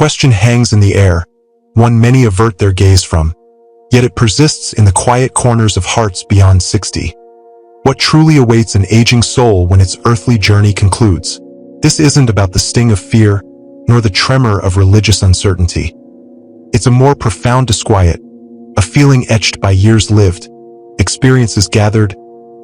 question hangs in the air, one many avert their gaze from, yet it persists in the quiet corners of hearts beyond 60. What truly awaits an aging soul when its earthly journey concludes? This isn't about the sting of fear, nor the tremor of religious uncertainty. It's a more profound disquiet, a feeling etched by years lived, experiences gathered,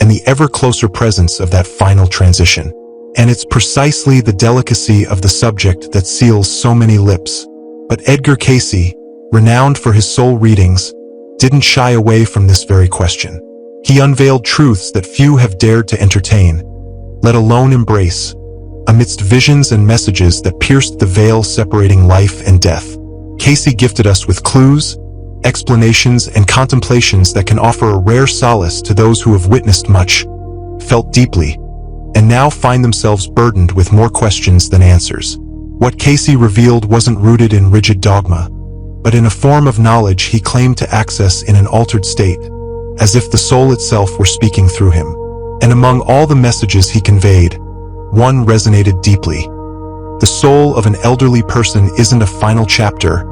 and the ever closer presence of that final transition. And it's precisely the delicacy of the subject that seals so many lips. But Edgar Cayce, renowned for his soul readings, didn't shy away from this very question. He unveiled truths that few have dared to entertain, let alone embrace, amidst visions and messages that pierced the veil separating life and death. Cayce gifted us with clues, explanations, and contemplations that can offer a rare solace to those who have witnessed much, felt deeply, and now find themselves burdened with more questions than answers. What Cayce revealed wasn't rooted in rigid dogma, but in a form of knowledge he claimed to access in an altered state, as if the soul itself were speaking through him. And among all the messages he conveyed, one resonated deeply. The soul of an elderly person isn't a final chapter,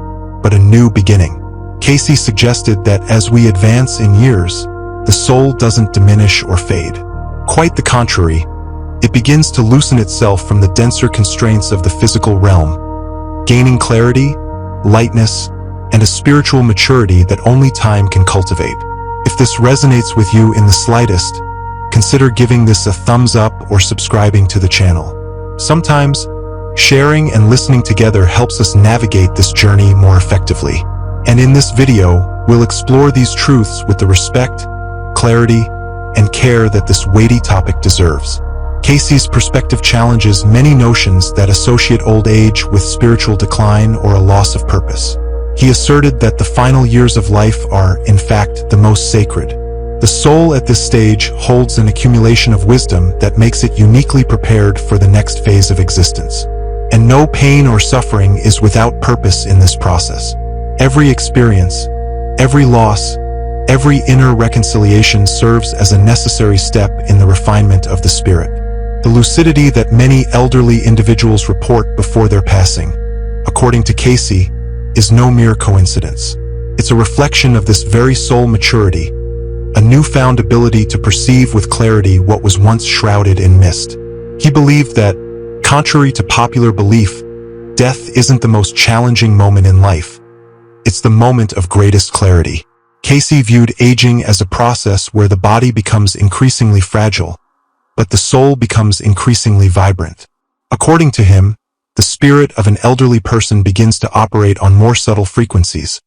but a new beginning. Cayce suggested that as we advance in years, the soul doesn't diminish or fade. Quite the contrary, it begins to loosen itself from the denser constraints of the physical realm, gaining clarity, lightness, and a spiritual maturity that only time can cultivate. If this resonates with you in the slightest, consider giving this a thumbs up or subscribing to the channel. Sometimes, sharing and listening together helps us navigate this journey more effectively. And in this video, we'll explore these truths with the respect, clarity, and care that this weighty topic deserves. Cayce's perspective challenges many notions that associate old age with spiritual decline or a loss of purpose. He asserted that the final years of life are, in fact, the most sacred. The soul at this stage holds an accumulation of wisdom that makes it uniquely prepared for the next phase of existence. And no pain or suffering is without purpose in this process. Every experience, every loss, every inner reconciliation serves as a necessary step in the refinement of the spirit. The lucidity that many elderly individuals report before their passing, according to Cayce, is no mere coincidence. It's a reflection of this very soul maturity, a newfound ability to perceive with clarity what was once shrouded in mist. He believed that, contrary to popular belief, death isn't the most challenging moment in life. It's the moment of greatest clarity. Cayce viewed aging as a process where the body becomes increasingly fragile, but the soul becomes increasingly vibrant. According to him, the spirit of an elderly person begins to operate on more subtle frequencies,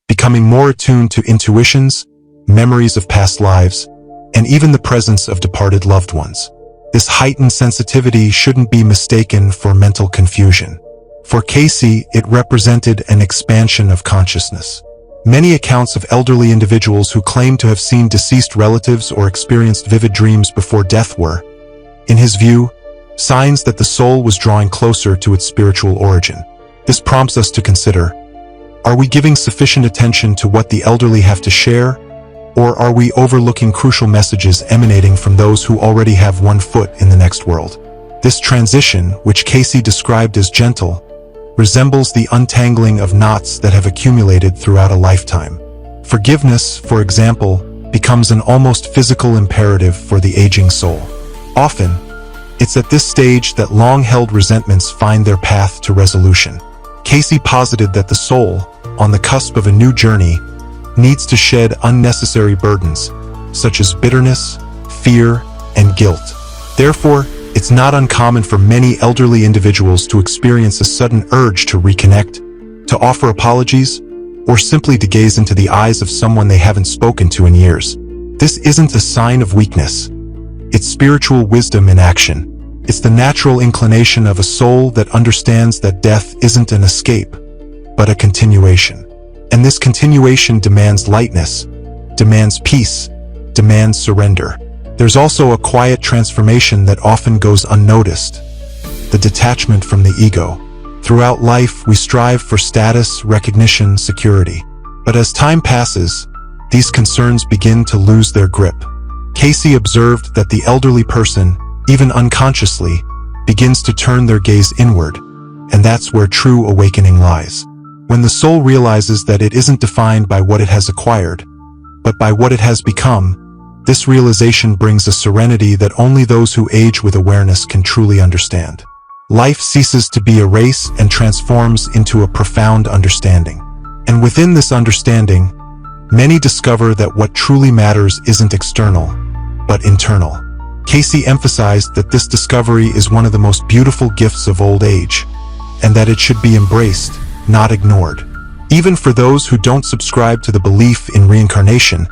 becoming more attuned to intuitions, memories of past lives, and even the presence of departed loved ones. This heightened sensitivity shouldn't be mistaken for mental confusion. For Cayce, it represented an expansion of consciousness. Many accounts of elderly individuals who claimed to have seen deceased relatives or experienced vivid dreams before death were, in his view, signs that the soul was drawing closer to its spiritual origin. This prompts us to consider, are we giving sufficient attention to what the elderly have to share, or are we overlooking crucial messages emanating from those who already have one foot in the next world? This transition, which Cayce described as gentle, resembles the untangling of knots that have accumulated throughout a lifetime. Forgiveness, for example, becomes an almost physical imperative for the aging soul. Often, it's at this stage that long-held resentments find their path to resolution. Cayce posited that the soul, on the cusp of a new journey, needs to shed unnecessary burdens, such as bitterness, fear, and guilt. Therefore, it's not uncommon for many elderly individuals to experience a sudden urge to reconnect, to offer apologies, or simply to gaze into the eyes of someone they haven't spoken to in years. This isn't a sign of weakness. It's spiritual wisdom in action. It's the natural inclination of a soul that understands that death isn't an escape, but a continuation. And this continuation demands lightness, demands peace, demands surrender. There's also a quiet transformation that often goes unnoticed, the detachment from the ego. Throughout life, we strive for status, recognition, security. But as time passes, these concerns begin to lose their grip. Cayce observed that the elderly person, even unconsciously, begins to turn their gaze inward, and that's where true awakening lies. When the soul realizes that it isn't defined by what it has acquired, but by what it has become, this realization brings a serenity that only those who age with awareness can truly understand. Life ceases to be a race and transforms into a profound understanding. And within this understanding, many discover that what truly matters isn't external, but internal. Cayce emphasized that this discovery is one of the most beautiful gifts of old age, and that it should be embraced, not ignored. Even for those who don't subscribe to the belief in reincarnation,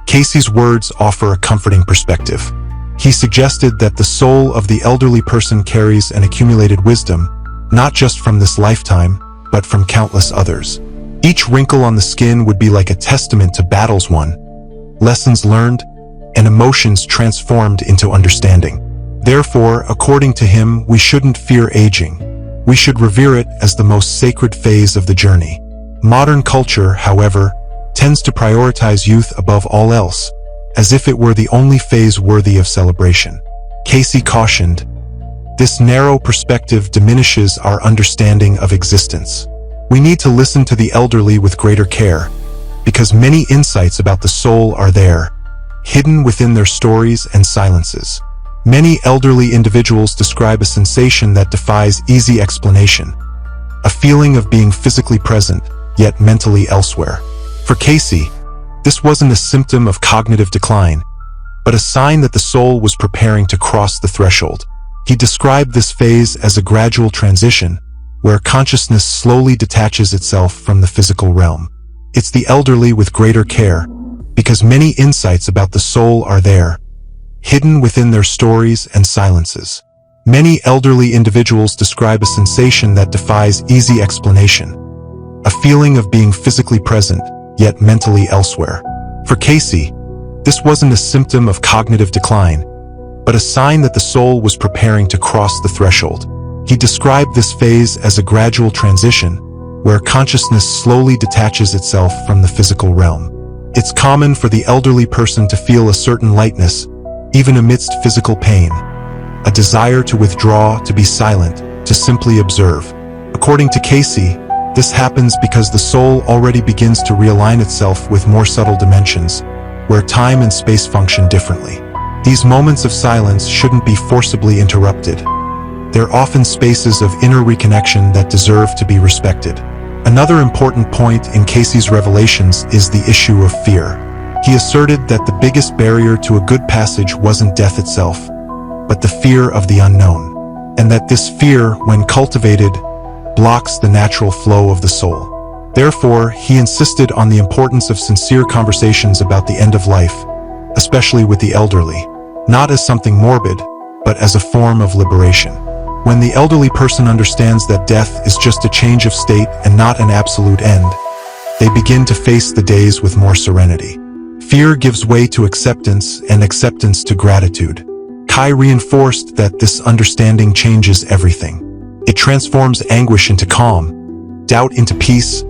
Cayce's words offer a comforting perspective. He suggested that the soul of the elderly person carries an accumulated wisdom, not just from this lifetime, but from countless others. Each wrinkle on the skin would be like a testament to battles won, lessons learned, and emotions transformed into understanding. Therefore, according to him, we shouldn't fear aging. We should revere it as the most sacred phase of the journey. Modern culture, however, tends to prioritize youth above all else, as if it were the only phase worthy of celebration. Cayce cautioned, "This narrow perspective diminishes our understanding of existence. We need to listen to the elderly with greater care, because many insights about the soul are there, hidden within their stories and silences." Many elderly individuals describe a sensation that defies easy explanation, a feeling of being physically present, yet mentally elsewhere. For Cayce, this wasn't a symptom of cognitive decline, but a sign that the soul was preparing to cross the threshold. He described this phase as a gradual transition, where consciousness slowly detaches itself from the physical realm. It's the elderly with greater care, because many insights about the soul are there, hidden within their stories and silences. Many elderly individuals describe a sensation that defies easy explanation, a feeling of being physically present, yet mentally elsewhere. For Cayce, this wasn't a symptom of cognitive decline, but a sign that the soul was preparing to cross the threshold. He described this phase as a gradual transition, where consciousness slowly detaches itself from the physical realm. It's common for the elderly person to feel a certain lightness, even amidst physical pain, a desire to withdraw, to be silent, to simply observe. According to Cayce, this happens because the soul already begins to realign itself with more subtle dimensions, where time and space function differently. These moments of silence shouldn't be forcibly interrupted. They're often spaces of inner reconnection that deserve to be respected. Another important point in Cayce's revelations is the issue of fear. He asserted that the biggest barrier to a good passage wasn't death itself, but the fear of the unknown, and that this fear, when cultivated, blocks the natural flow of the soul. Therefore, he insisted on the importance of sincere conversations about the end of life, especially with the elderly, not as something morbid, but as a form of liberation. When the elderly person understands that death is just a change of state and not an absolute end, they begin to face the days with more serenity. Fear gives way to acceptance, and acceptance to gratitude. Cayce reinforced that this understanding changes everything. It transforms anguish into calm, doubt into peace,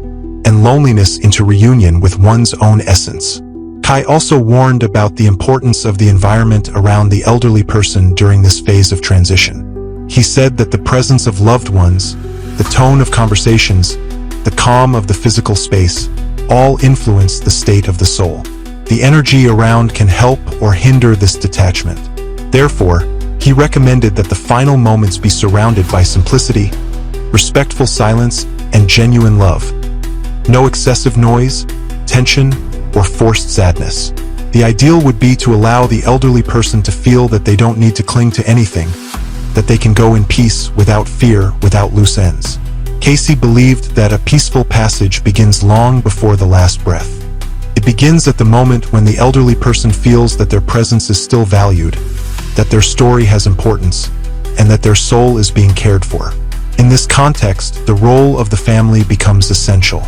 and loneliness into reunion with one's own essence. Cayce also warned about the importance of the environment around the elderly person during this phase of transition. He said that the presence of loved ones, the tone of conversations, the calm of the physical space, all influence the state of the soul. The energy around can help or hinder this detachment. Therefore, he recommended that the final moments be surrounded by simplicity, respectful silence, and genuine love. No excessive noise, tension, or forced sadness. The ideal would be to allow the elderly person to feel that they don't need to cling to anything, that they can go in peace without fear, without loose ends. Cayce believed that a peaceful passage begins long before the last breath. It begins at the moment when the elderly person feels that their presence is still valued, that their story has importance, and that their soul is being cared for. In this context, the role of the family becomes essential.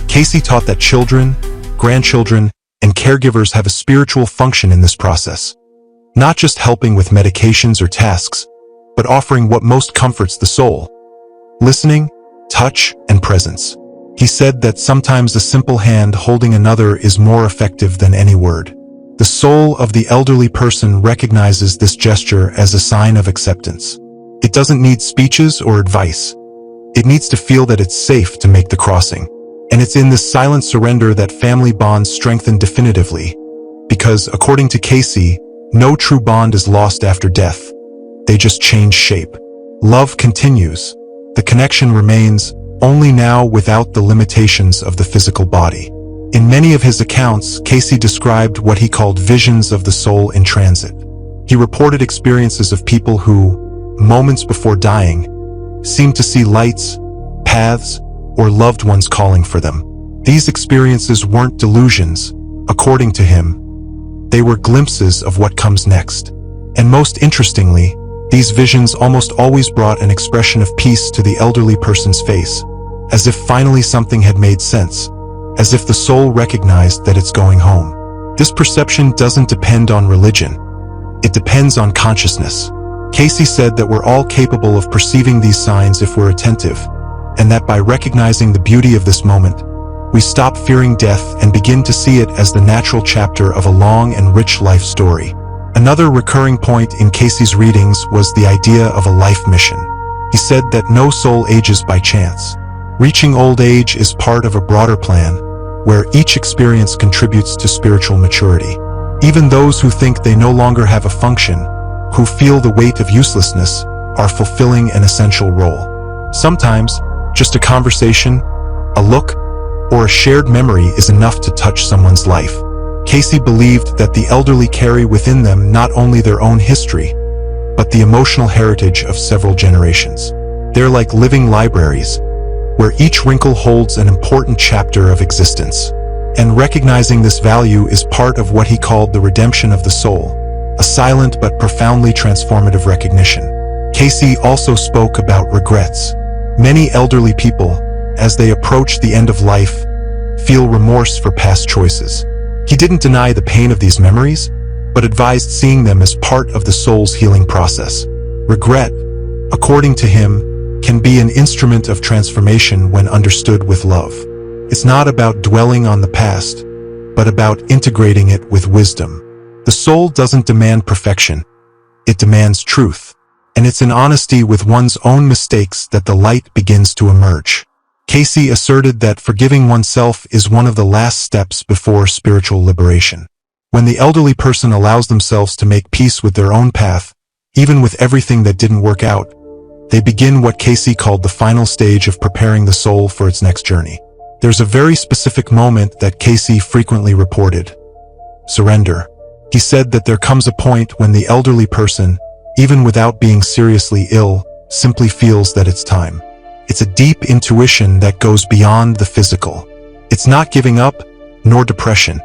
Cayce taught that children, grandchildren, and caregivers have a spiritual function in this process, not just helping with medications or tasks, but offering what most comforts the soul: listening, touch, and presence. He said that sometimes a simple hand holding another is more effective than any word. The soul of the elderly person recognizes this gesture as a sign of acceptance. It doesn't need speeches or advice. It needs to feel that it's safe to make the crossing. And it's in this silent surrender that family bonds strengthen definitively. Because, according to Cayce, no true bond is lost after death. They just change shape. Love continues. The connection remains, only now without the limitations of the physical body. In many of his accounts, Cayce described what he called visions of the soul in transit. He reported experiences of people who, moments before dying, seemed to see lights, paths, or loved ones calling for them. These experiences weren't delusions, according to him. They were glimpses of what comes next. And most interestingly, these visions almost always brought an expression of peace to the elderly person's face, as if finally something had made sense, as if the soul recognized that it's going home. This perception doesn't depend on religion. It depends on consciousness. Cayce said that we're all capable of perceiving these signs if we're attentive, and that by recognizing the beauty of this moment, we stop fearing death and begin to see it as the natural chapter of a long and rich life story. Another recurring point in Cayce's readings was the idea of a life mission. He said that no soul ages by chance. Reaching old age is part of a broader plan, where each experience contributes to spiritual maturity. Even those who think they no longer have a function, who feel the weight of uselessness, are fulfilling an essential role. Sometimes, just a conversation, a look, or a shared memory is enough to touch someone's life. Cayce believed that the elderly carry within them not only their own history, but the emotional heritage of several generations. They're like living libraries, where each wrinkle holds an important chapter of existence. And recognizing this value is part of what he called the redemption of the soul, a silent but profoundly transformative recognition. Cayce also spoke about regrets. Many elderly people, as they approach the end of life, feel remorse for past choices. He didn't deny the pain of these memories, but advised seeing them as part of the soul's healing process. Regret, according to him, can be an instrument of transformation when understood with love. It's not about dwelling on the past, but about integrating it with wisdom. The soul doesn't demand perfection. It demands truth. And it's in honesty with one's own mistakes that the light begins to emerge. Cayce asserted that forgiving oneself is one of the last steps before spiritual liberation. When the elderly person allows themselves to make peace with their own path, even with everything that didn't work out, they begin what Cayce called the final stage of preparing the soul for its next journey. There's a very specific moment that Cayce frequently reported: surrender. He said that there comes a point when the elderly person, even without being seriously ill, simply feels that it's time. It's a deep intuition that goes beyond the physical. It's not giving up, nor depression.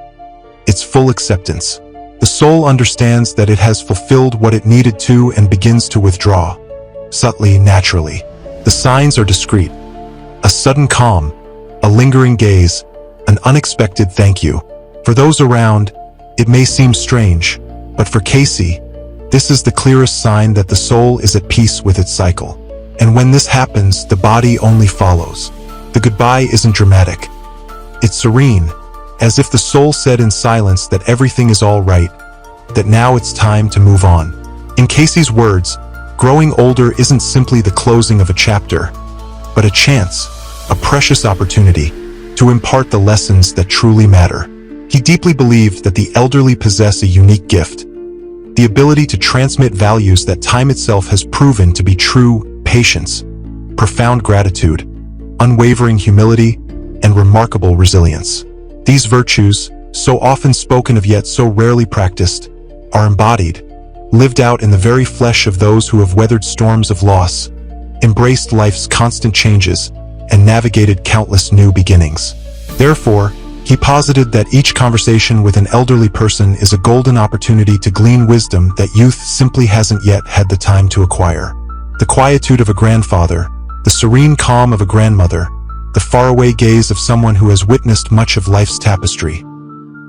It's full acceptance. The soul understands that it has fulfilled what it needed to and begins to withdraw, subtly, naturally. The signs are discreet. A sudden calm, a lingering gaze, an unexpected thank you. For those around, it may seem strange, but for Cayce, this is the clearest sign that the soul is at peace with its cycle. And when this happens, the body only follows. The goodbye isn't dramatic. It's serene, as if the soul said in silence that everything is all right, that now it's time to move on. In Cayce's words, growing older isn't simply the closing of a chapter, but a chance, a precious opportunity, to impart the lessons that truly matter. He deeply believed that the elderly possess a unique gift, the ability to transmit values that time itself has proven to be true: patience, profound gratitude, unwavering humility, and remarkable resilience. These virtues, so often spoken of yet so rarely practiced, are embodied, lived out in the very flesh of those who have weathered storms of loss, embraced life's constant changes, and navigated countless new beginnings. Therefore, he posited that each conversation with an elderly person is a golden opportunity to glean wisdom that youth simply hasn't yet had the time to acquire. The quietude of a grandfather, the serene calm of a grandmother, the faraway gaze of someone who has witnessed much of life's tapestry.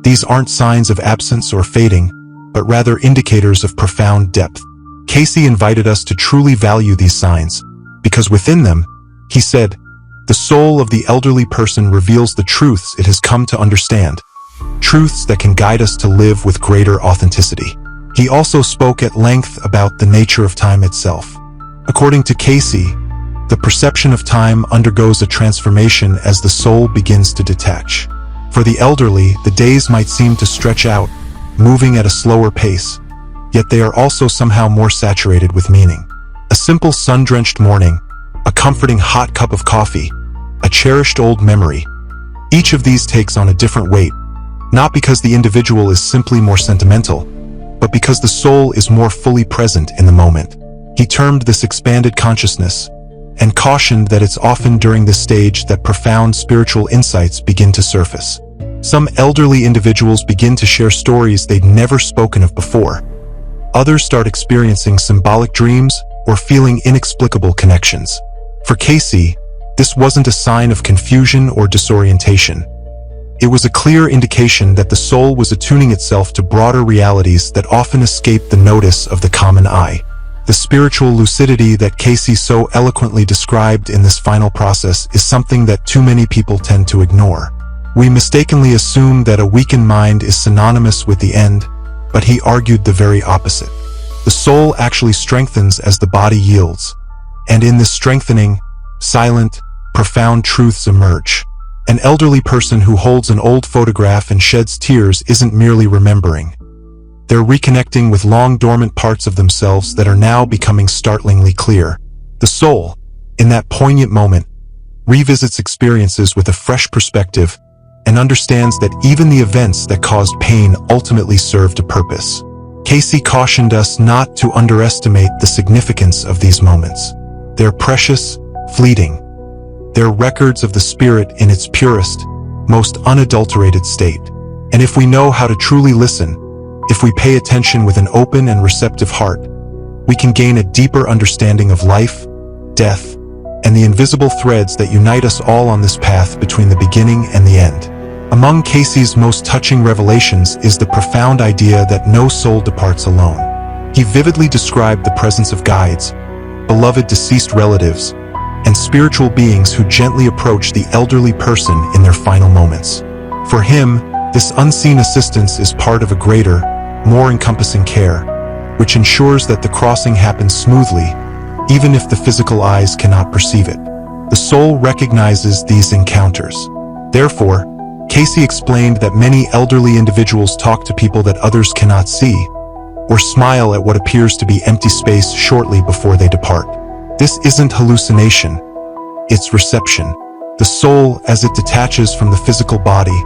These aren't signs of absence or fading, but rather indicators of profound depth. Cayce invited us to truly value these signs, because within them, he said, the soul of the elderly person reveals the truths it has come to understand, truths that can guide us to live with greater authenticity. He also spoke at length about the nature of time itself. According to Cayce, the the perception of time undergoes a transformation as the soul begins to detach. For the elderly, the days might seem to stretch out, moving at a slower pace, yet they are also somehow more saturated with meaning. A simple sun-drenched morning, a comforting hot cup of coffee, a cherished old memory. Each of these takes on a different weight, not because the individual is simply more sentimental, but because the soul is more fully present in the moment. He termed this expanded consciousness, and cautioned that it's often during this stage that profound spiritual insights begin to surface. Some elderly individuals begin to share stories they'd never spoken of before. Others start experiencing symbolic dreams or feeling inexplicable connections. For Cayce, this wasn't a sign of confusion or disorientation. It was a clear indication that the soul was attuning itself to broader realities that often escape the notice of the common eye. The spiritual lucidity that Cayce so eloquently described in this final process is something that too many people tend to ignore. We mistakenly assume that a weakened mind is synonymous with the end, but he argued the very opposite. The soul actually strengthens as the body yields, and in this strengthening, silent, profound truths emerge. An elderly person who holds an old photograph and sheds tears isn't merely remembering. They're reconnecting with long-dormant parts of themselves that are now becoming startlingly clear. The soul, in that poignant moment, revisits experiences with a fresh perspective and understands that even the events that caused pain ultimately served a purpose. Cayce cautioned us not to underestimate the significance of these moments. They're precious, fleeting. They're records of the spirit in its purest, most unadulterated state. And if we know how to truly listen, if we pay attention with an open and receptive heart, we can gain a deeper understanding of life, death, and the invisible threads that unite us all on this path between the beginning and the end. Among Cayce's most touching revelations is the profound idea that no soul departs alone. He vividly described the presence of guides, beloved deceased relatives, and spiritual beings who gently approach the elderly person in their final moments. For him, this unseen assistance is part of a greater, more encompassing care, which ensures that the crossing happens smoothly, even if the physical eyes cannot perceive it. The soul recognizes these encounters. Therefore, Cayce explained that many elderly individuals talk to people that others cannot see, or smile at what appears to be empty space shortly before they depart. This isn't hallucination, it's reception. The soul, as it detaches from the physical body,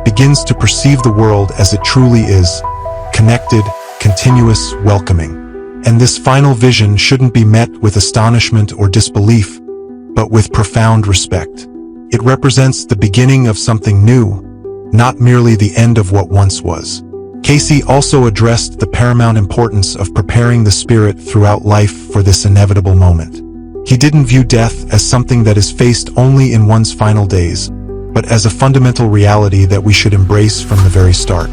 begins to perceive the world as it truly is, connected, continuous, welcoming. And this final vision shouldn't be met with astonishment or disbelief, but with profound respect. It represents the beginning of something new, not merely the end of what once was. Cayce also addressed the paramount importance of preparing the spirit throughout life for this inevitable moment. He didn't view death as something that is faced only in one's final days, but as a fundamental reality that we should embrace from the very start.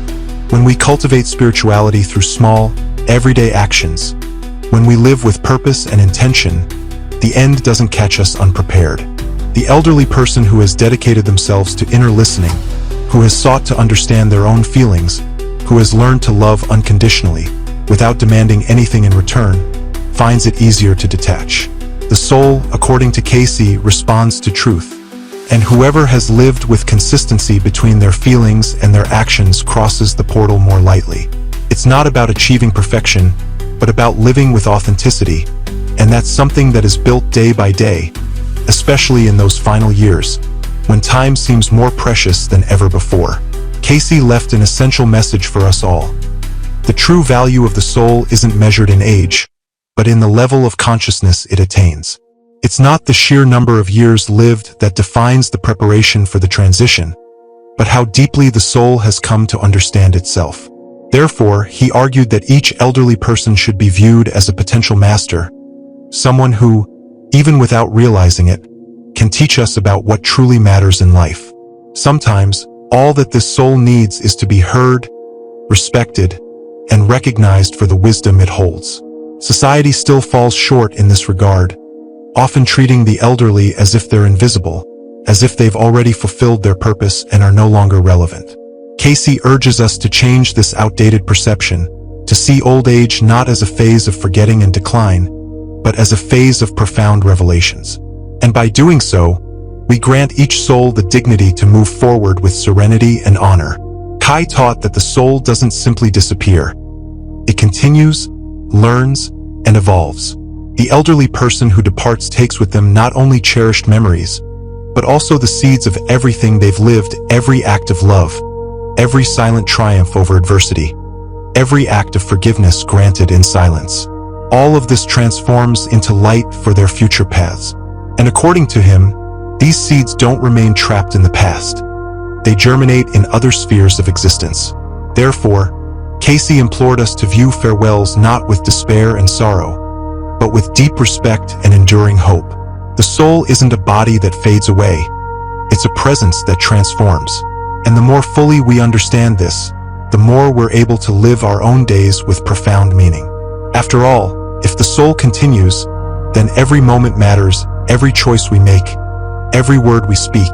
When we cultivate spirituality through small, everyday actions, when we live with purpose and intention, the end doesn't catch us unprepared. The elderly person who has dedicated themselves to inner listening, who has sought to understand their own feelings, who has learned to love unconditionally, without demanding anything in return, finds it easier to detach. The soul, according to Cayce, responds to truth, and whoever has lived with consistency between their feelings and their actions crosses the portal more lightly. It's not about achieving perfection, but about living with authenticity, and that's something that is built day by day, especially in those final years, when time seems more precious than ever before. Cayce left an essential message for us all. The true value of the soul isn't measured in age, but in the level of consciousness it attains. It's not the sheer number of years lived that defines the preparation for the transition, but how deeply the soul has come to understand itself. Therefore, he argued that each elderly person should be viewed as a potential master, someone who, even without realizing it, can teach us about what truly matters in life. Sometimes, all that this soul needs is to be heard, respected, and recognized for the wisdom it holds. Society still falls short in this regard, often treating the elderly as if they're invisible, as if they've already fulfilled their purpose and are no longer relevant. Cayce urges us to change this outdated perception, to see old age not as a phase of forgetting and decline, but as a phase of profound revelations. And by doing so, we grant each soul the dignity to move forward with serenity and honor. Cayce taught that the soul doesn't simply disappear. It continues, learns, and evolves. The elderly person who departs takes with them not only cherished memories, but also the seeds of everything they've lived, every act of love, every silent triumph over adversity, every act of forgiveness granted in silence. All of this transforms into light for their future paths. And according to him, these seeds don't remain trapped in the past. They germinate in other spheres of existence. Therefore, Cayce implored us to view farewells not with despair and sorrow, but with deep respect and enduring hope. The soul isn't a body that fades away. It's a presence that transforms. And the more fully we understand this, the more we're able to live our own days with profound meaning. After all, if the soul continues, then every moment matters, every choice we make, every word we speak,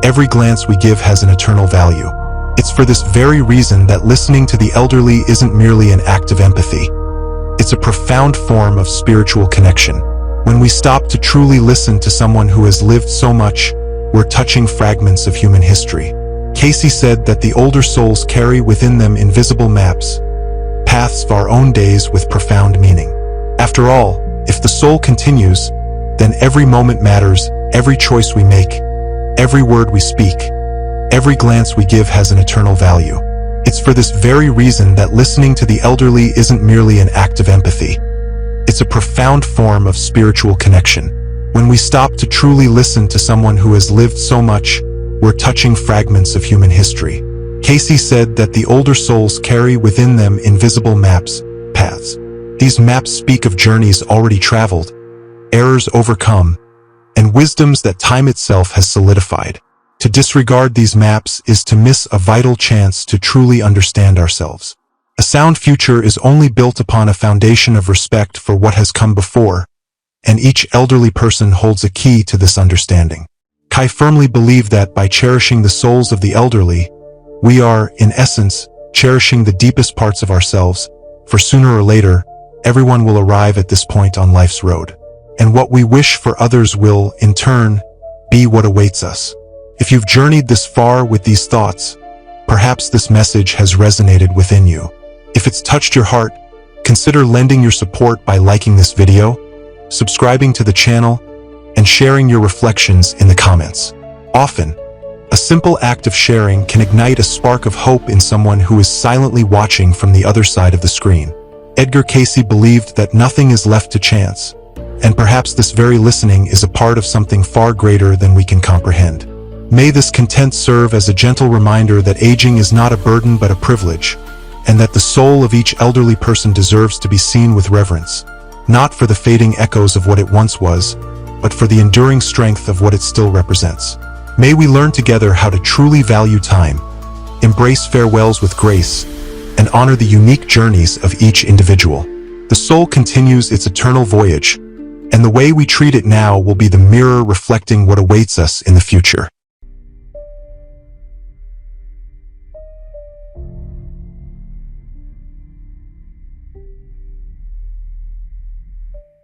every glance we give has an eternal value. It's for this very reason that listening to the elderly isn't merely an act of empathy. It's a profound form of spiritual connection. When we stop to truly listen to someone who has lived so much, we're touching fragments of human history. Cayce said that the older souls carry within them invisible maps, paths of our own days with profound meaning. After all, if the soul continues, then every moment matters, every choice we make, every word we speak, every glance we give has an eternal value. It's for this very reason that listening to the elderly isn't merely an act of empathy. It's a profound form of spiritual connection. When we stop to truly listen to someone who has lived so much, we're touching fragments of human history. Cayce said that the older souls carry within them invisible maps, paths. These maps speak of journeys already traveled, errors overcome, and wisdoms that time itself has solidified. To disregard these maps is to miss a vital chance to truly understand ourselves. A sound future is only built upon a foundation of respect for what has come before, and each elderly person holds a key to this understanding. Cayce firmly believed that by cherishing the souls of the elderly, we are, in essence, cherishing the deepest parts of ourselves, for sooner or later, everyone will arrive at this point on life's road. And what we wish for others will, in turn, be what awaits us. If you've journeyed this far with these thoughts, perhaps this message has resonated within you. If it's touched your heart, consider lending your support by liking this video, subscribing to the channel, and sharing your reflections in the comments. Often, a simple act of sharing can ignite a spark of hope in someone who is silently watching from the other side of the screen. Edgar Cayce believed that nothing is left to chance, and perhaps this very listening is a part of something far greater than we can comprehend. May this content serve as a gentle reminder that aging is not a burden but a privilege, and that the soul of each elderly person deserves to be seen with reverence, not for the fading echoes of what it once was, but for the enduring strength of what it still represents. May we learn together how to truly value time, embrace farewells with grace, and honor the unique journeys of each individual. The soul continues its eternal voyage, and the way we treat it now will be the mirror reflecting what awaits us in the future.